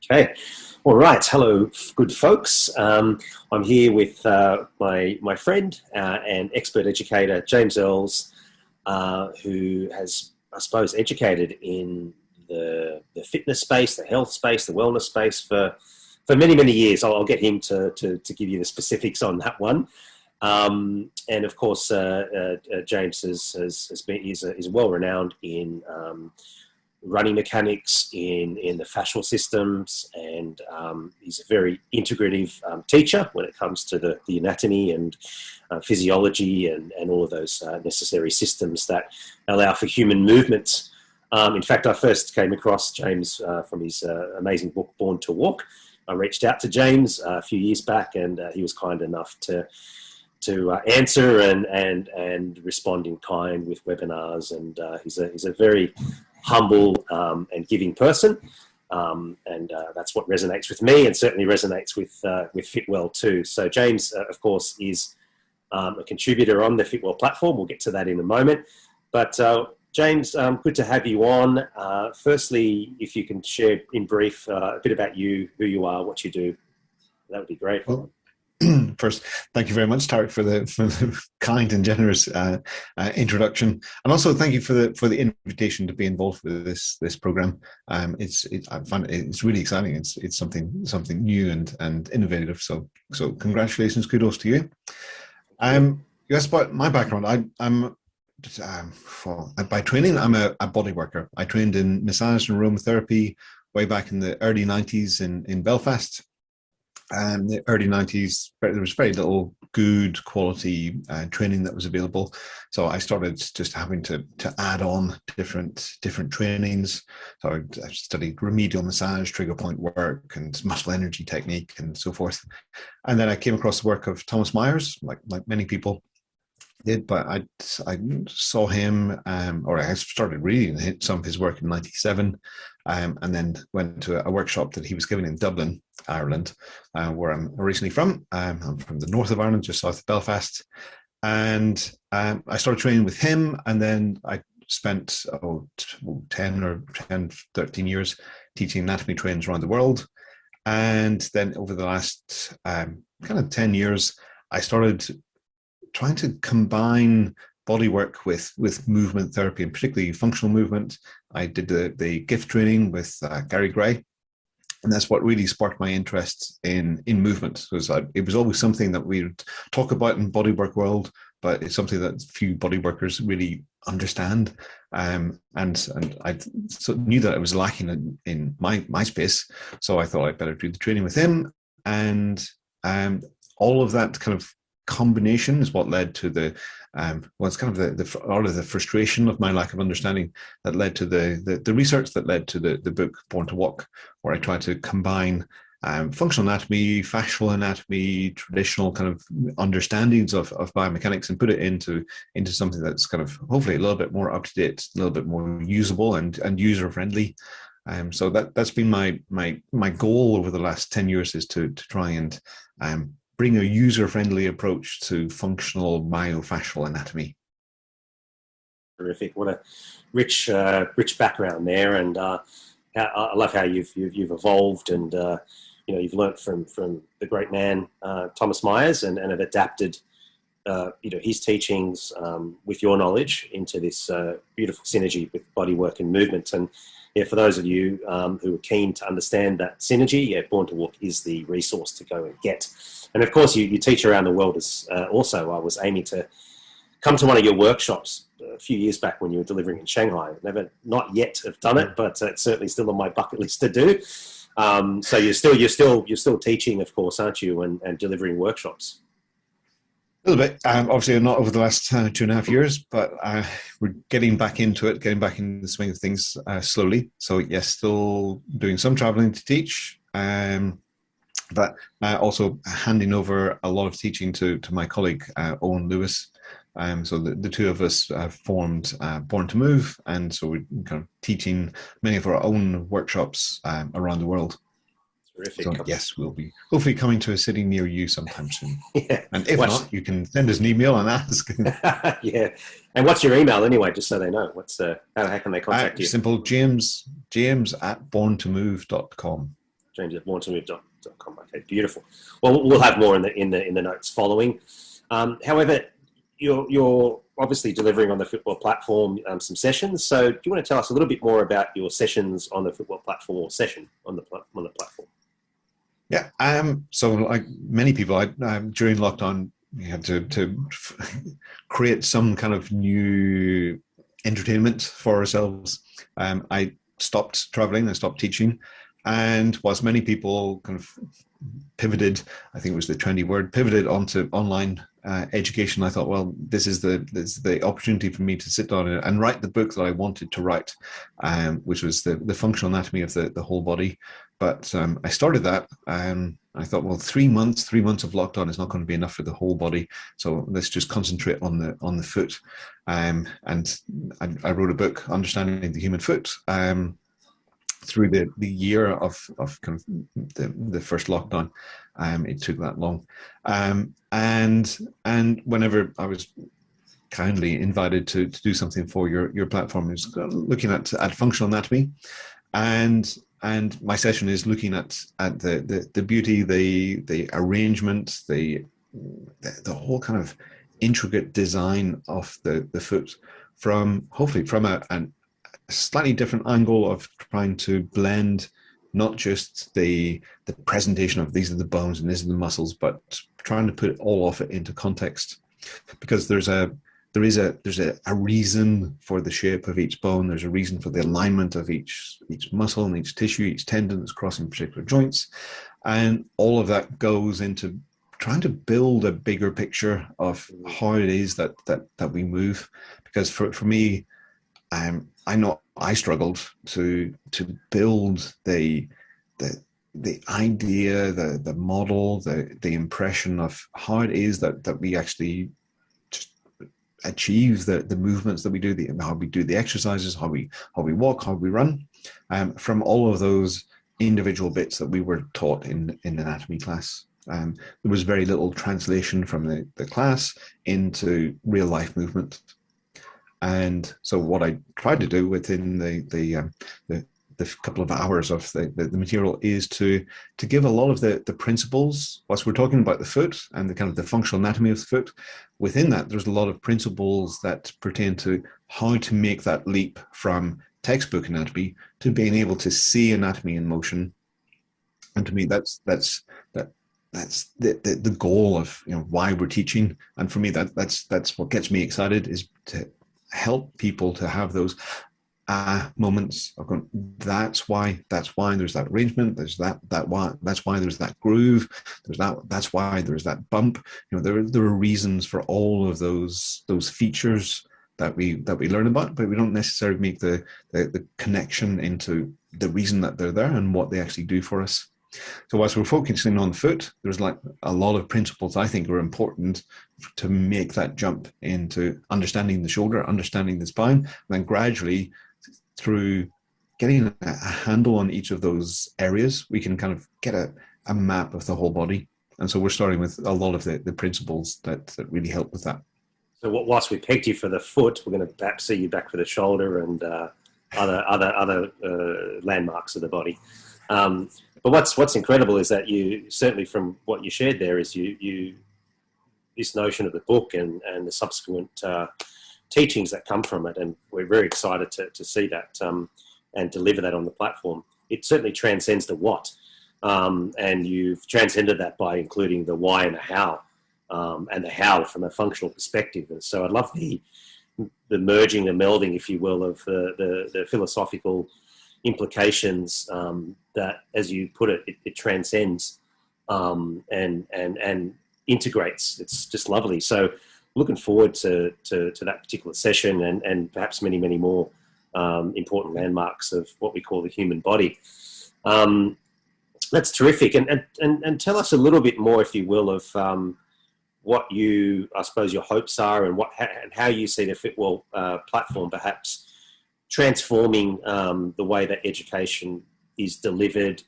Okay. All right. Hello, good folks. I'm here with my friend and expert educator, James Earls, who has, I suppose, educated in the fitness space, the health space, the wellness space for many, many years. I'll get him to give you the specifics on that one. And of course, James is well renowned in running mechanics, in the fascial systems, and he's a very integrative teacher when it comes to the anatomy and physiology and all of those necessary systems that allow for human movements. In fact, I first came across James from his amazing book, Born to Walk. I reached out to James a few years back, and he was kind enough to answer and respond in kind with webinars. And he's a very humble and giving person, and that's what resonates with me, and certainly resonates with Fitwell too. So James, of course, is a contributor on the Fitwell platform. We'll get to that in a moment. But James, good to have you on. Firstly, if you can share in brief a bit about you, who you are, what you do, that would be great. Well, first, thank you very much, Tarek, for the kind and generous introduction, and also thank you for the invitation to be involved with this program. I find it's really exciting. It's something new and innovative. So congratulations, kudos to you. You asked about my background. I'm by training, I'm a body worker. I trained in massage and aromatherapy way back in the early 90s in Belfast. The early 90s, there was very little good quality training that was available. So I started just having to add on different trainings. So I studied remedial massage, trigger point work, and muscle energy technique, and so forth. And then I came across the work of Thomas Myers, like many people did, but I saw him, or I started reading some of his work in '97, and then went to a workshop that he was giving in Dublin, Ireland, where I'm originally from. I'm from the north of Ireland, just south of Belfast, and I started training with him, and then I spent 13 years teaching anatomy trainings around the world. And then over the last kind of 10 years, I started trying to combine body work with movement therapy, and particularly functional movement. I did the GIFT training with Gary Gray, and that's what really sparked my interest in movement. It was always something that we would talk about in bodywork world, but it's something that few body workers really understand. And I knew that I was lacking in my space, so I thought I'd better do the training with him. And all of that kind of combination is what led to it's kind of the frustration of my lack of understanding that led to the research that led to the book Born to Walk, where I tried to combine functional anatomy, fascial anatomy, traditional kind of understandings of biomechanics, and put it into something that's kind of hopefully a little bit more up to date, a little bit more usable and user friendly. So that's been my goal over the last 10 years, is to try and bring a user-friendly approach to functional myofascial anatomy. Terrific! What a rich background there, and I love how you've evolved, and you've learnt from the great man Thomas Myers, and have adapted his teachings with your knowledge into this beautiful synergy with bodywork and movement. And for those of you who are keen to understand that synergy, Born to Walk is the resource to go and get. And of course, you teach around the world also. I was aiming to come to one of your workshops a few years back when you were delivering in Shanghai. Not yet have done it, but it's certainly still on my bucket list to do. So you're still teaching, of course, aren't you, and delivering workshops? A little bit. Obviously, not over the last 2.5 years, but we're getting back into it, getting back in the swing of things slowly. So yes, still doing some traveling to teach, but also handing over a lot of teaching to my colleague, Owen Lewis. So the two of us formed Born to Move, and so we're kind of teaching many of our own workshops around the world. Terrific. So yes, we'll be hopefully coming to a city near you sometime soon. Yeah. And if not, you can send us an email and ask. Yeah. And what's your email anyway, just so they know? How can they contact you? Simple, James at borntomove.com. james@mortimer.com. Okay, beautiful. Well, we'll have more in the notes following. However, you're obviously delivering on the Fitwell platform some sessions. So, do you want to tell us a little bit more about your sessions on the Fitwell platform, or session on the platform? Yeah. So, like many people, during lockdown, we had to create some kind of new entertainment for ourselves. I stopped traveling, I stopped teaching, and whilst many people kind of pivoted, I think it was the trendy word, pivoted onto online education, I thought, well, this is the opportunity for me to sit down and write the book that I wanted to write, which was the functional anatomy of the whole body. But I started that, and I thought, well, 3 months of lockdown is not going to be enough for the whole body, so let's just concentrate on the foot. And I wrote a book, Understanding the Human Foot, through the year of kind of the first lockdown. It took that long, and whenever I was kindly invited to do something for your platform, is looking at functional anatomy, and my session is looking at the beauty, the arrangement, the whole kind of intricate design of the foot, hopefully from a slightly different angle of trying to blend not just the presentation of these are the bones and these are the muscles, but trying to put all of it into context, because there's a reason for the shape of each bone. There's a reason for the alignment of each muscle and each tissue, each tendon that's crossing particular joints, and all of that goes into trying to build a bigger picture of how it is that we move. Because for me, I know I struggled to build the idea, the model, the impression of how it is that we actually just achieve the movements that we do, how we do the exercises, how we walk, how we run, from all of those individual bits that we were taught in anatomy class. There was very little translation from the class into real life movement. And so what I tried to do within the couple of hours of the material is to give a lot of the principles. Whilst we're talking about the foot and the kind of the functional anatomy of the foot, within that there's a lot of principles that pertain to how to make that leap from textbook anatomy to being able to see anatomy in motion. And to me, that's the goal of why we're teaching. And for me, that's what gets me excited, is to help people to have those moments of going, that's why there's that arrangement, there's that's why there's that groove, that's why there's that bump. There are reasons for all of those features that we learn about, but we don't necessarily make the connection into the reason that they're there and what they actually do for us. So whilst we're focusing on the foot, there's like a lot of principles I think are important to make that jump into understanding the shoulder, understanding the spine, and then gradually through getting a handle on each of those areas, we can kind of get a map of the whole body. And so we're starting with a lot of the principles that really help with that. So whilst we pegged you for the foot, we're going to perhaps see you back for the shoulder and other landmarks of the body. But what's incredible is that you, certainly from what you shared there, is you this notion of the book and the subsequent teachings that come from it, and we're very excited to see that and deliver that on the platform. It certainly transcends the what, and you've transcended that by including the why and the how, and the how from a functional perspective. And so I love the merging, the melding, if you will, of the philosophical implications that, as you put it, it transcends and integrates. It's just lovely. So looking forward to that particular session and perhaps many, many more important landmarks of what we call the human body. That's terrific. And tell us a little bit more, if you will, of what I suppose your hopes are, and how you see the Fitwell platform perhaps transforming the way that education is delivered.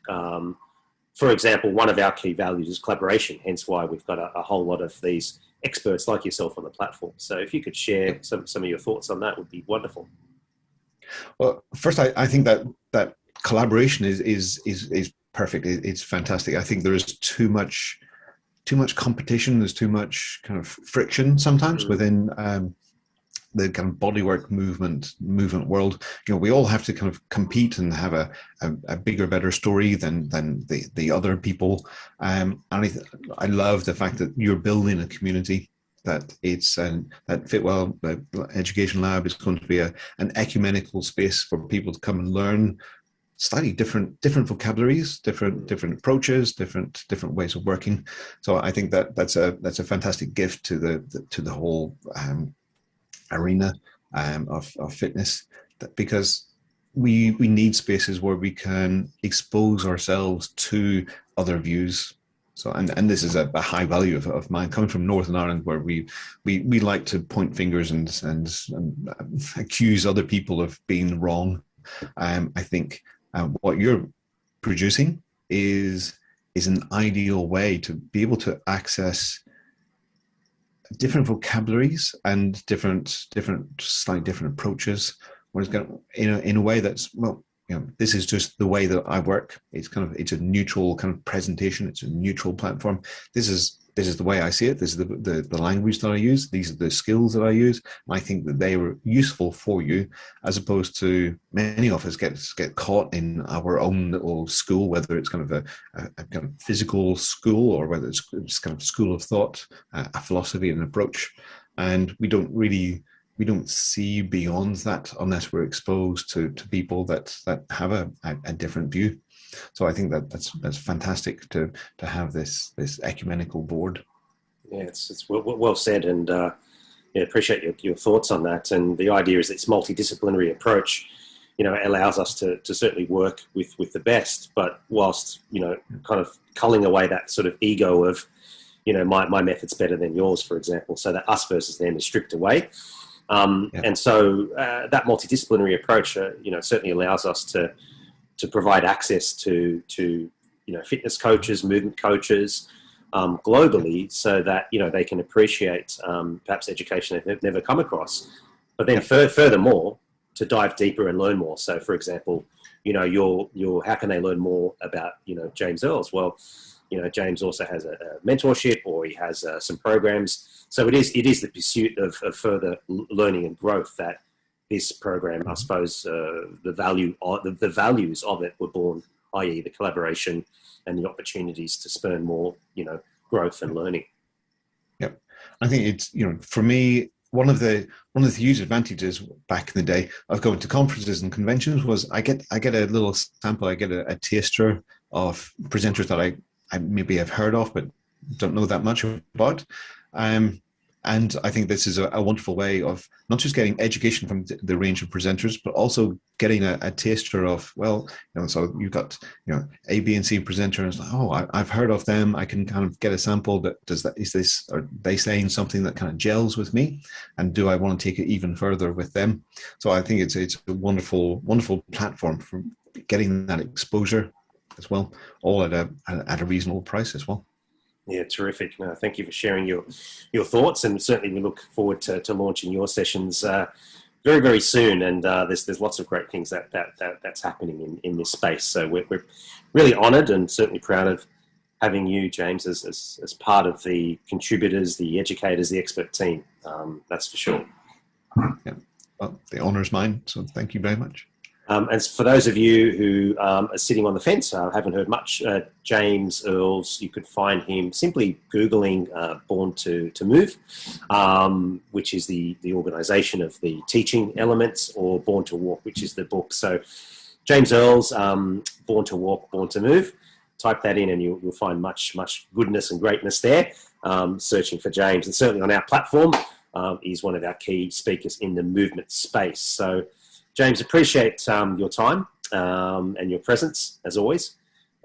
For example, one of our key values is collaboration, hence why we've got a whole lot of these experts like yourself on the platform. So if you could share some of your thoughts on that, would be wonderful. Well, first, I think that collaboration is perfect. It's fantastic. I think there is too much competition. There's too much kind of friction sometimes within the kind of bodywork movement world. We all have to kind of compete and have a bigger, better story than the other people. And I love the fact that you're building a community, that that Fitwell Education Lab is going to be an ecumenical space for people to come and learn slightly different vocabularies, different approaches, different ways of working. So I think that's a fantastic gift to the whole arena of fitness, because we need spaces where we can expose ourselves to other views. So, and this is a high value of mine, coming from Northern Ireland, where we like to point fingers and accuse other people of being wrong. I think what you're producing is an ideal way to be able to access different vocabularies and slightly different approaches. Whereas in a way that's, well, this is just the way that I work. It's a neutral kind of presentation. It's a neutral platform. This is the way I see it. This is the language that I use. These are the skills that I use. And I think that they were useful for you, as opposed to many of us get caught in our own little school, whether it's kind of a kind of physical school, or whether it's kind of school of thought, a philosophy and an approach. And we don't see beyond that unless we're exposed to people that have a different view. So I think that's fantastic to have this ecumenical board. Yeah, it's well said, and appreciate your thoughts on that. And the idea is it's multidisciplinary approach. It allows us to certainly work with the best, but whilst kind of culling away that sort of ego of my method's better than yours, for example, so that us versus them is stripped away. And so that multidisciplinary approach, certainly allows us to provide access to fitness coaches, movement coaches globally, so that they can appreciate perhaps education they've never come across. But then furthermore, to dive deeper and learn more. So, for example, your how can they learn more about James Earls? Well, James also has a mentorship, or he has some programs. So it is the pursuit of further learning and growth that this program, I suppose, the values of it were born, i.e. the collaboration and the opportunities to spur more, growth and learning. Yep. I think it's, for me, one of the huge advantages back in the day of going to conferences and conventions was I get a little sample, I get a taster of presenters that I maybe have heard of, but don't know that much about. And I think this is a wonderful way of not just getting education from the range of presenters, but also getting a taster of, so you've got, A, B, and C presenter, and it's like, I've heard of them. I can kind of get a sample. But are they saying something that kind of gels with me? And do I want to take it even further with them? So I think it's a wonderful, wonderful platform for getting that exposure as well, all at a reasonable price as well. Yeah, terrific. No, thank you for sharing your thoughts, and certainly we look forward to launching your sessions very, very soon. And there's lots of great things that's happening in this space. So we're really honoured and certainly proud of having you, James, as part of the contributors, the educators, the expert team. That's for sure. Yeah. Well, the honour is mine. So thank you very much. And for those of you who are sitting on the fence, haven't heard much, James Earls, you could find him simply Googling Born to Move, which is the organisation of the teaching elements, or Born to Walk, which is the book. So James Earls, Born to Walk, Born to Move. Type that in and you'll find much goodness and greatness there, searching for James. And certainly on our platform, he's one of our key speakers in the movement space. So James, appreciate your time and your presence, as always,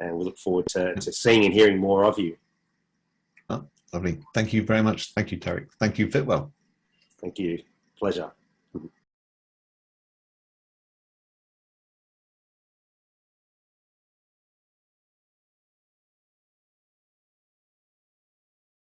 and we look forward to seeing and hearing more of you. Oh, lovely. Thank you very much. Thank you, Tarek. Thank you, Fitwell. Thank you. Pleasure.